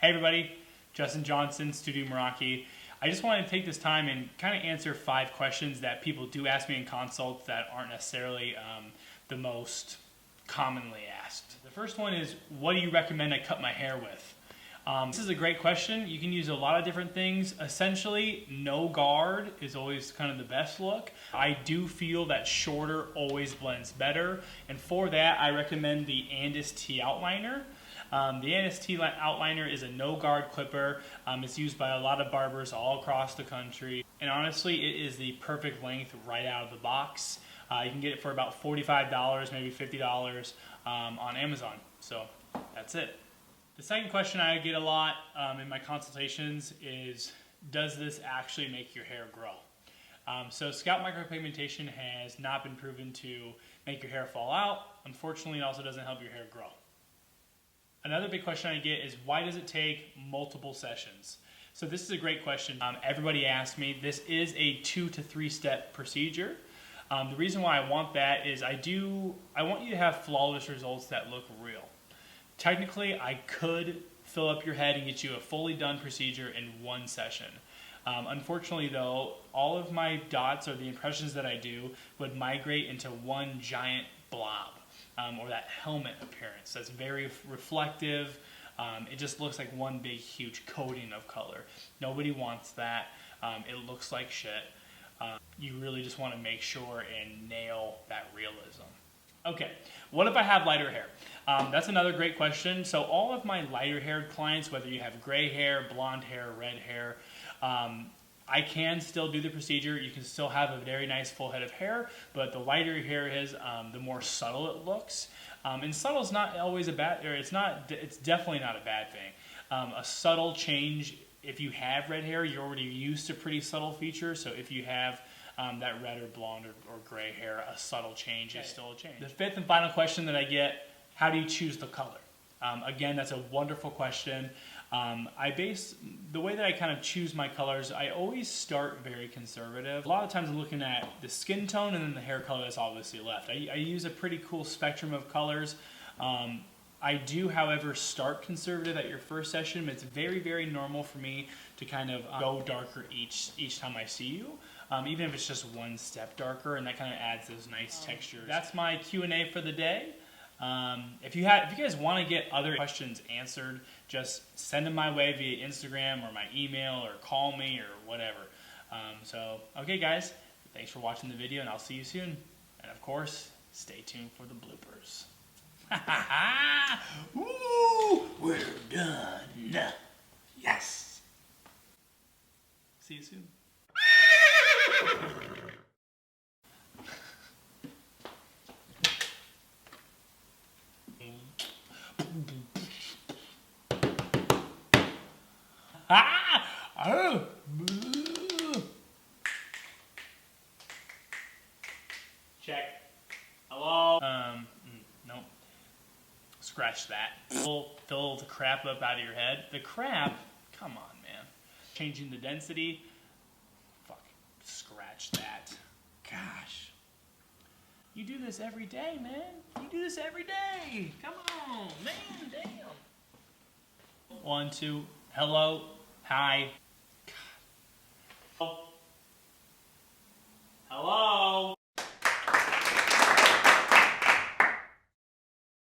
Hey everybody, Justin Johnson, Studio Meraki. I just wanted to take this time and kind of answer 5 questions that people do ask me in consults that aren't necessarily the most commonly asked. The first one is, what do you recommend I cut my hair with? This is a great question. You can use a lot of different things. Essentially, no guard is always kind of the best look. I do feel that shorter always blends better, and for that I recommend the Andis T outliner. The Andis T outliner is a no guard clipper. It's used by a lot of barbers all across the country, and honestly it is the perfect length right out of the box. You can get it for about $45, maybe $50 on Amazon. So that's it. The second question I get a lot in my consultations is, does this actually make your hair grow? So scalp micropigmentation has not been proven to make your hair fall out. Unfortunately, it also doesn't help your hair grow. Another big question I get is, why does it take multiple sessions? So this is a great question. Everybody asks me. This is a 2 to 3 step procedure. The reason why I want that is I want you to have flawless results that look real. Technically, I could fill up your head and get you a fully done procedure in 1 session. Unfortunately though, all of my dots or the impressions that I do would migrate into one giant blob, or that helmet appearance that's very reflective. It just looks like one big huge coating of color. Nobody wants that. It looks like shit. You really just want to make sure and nail that realism. Okay, what if I have lighter hair? That's another great question. So all of my lighter haired clients, whether you have gray hair, blonde hair, red hair, I can still do the procedure. You can still have a very nice full head of hair, but the lighter your hair is, the more subtle it looks. And subtle is not always a bad, or it's definitely not a bad thing. A subtle change, if you have red hair, you're already used to pretty subtle features. So if you have that red or blonde or gray hair, a subtle change is still a change. The 5th and final question that I get, how do you choose the color? Again, that's a wonderful question. The way that I kind of choose my colors, I always start very conservative. A lot of times I'm looking at the skin tone and then the hair color that's obviously left. I use a pretty cool spectrum of colors. I do, however, start conservative at your first session. It's very, very normal for me to kind of go darker each time I see you, even if it's just 1 step darker, and that kind of adds those nice textures. That's my Q&A for the day. If you guys want to get other questions answered, just send them my way via Instagram or my email, or call me or whatever. Okay guys, thanks for watching the video, and I'll see you soon. And of course, stay tuned for the bloopers. Ooh, we're done. Yes. See you soon. Check. Hello? Nope. Scratch that. Fill the crap up out of your head. The crap? Come on, man. Changing the density? Fuck. Scratch that. Gosh. You do this every day, man. You do this every day. Come on, man. Damn. 1, 2. Hello. Hi. God. Hello.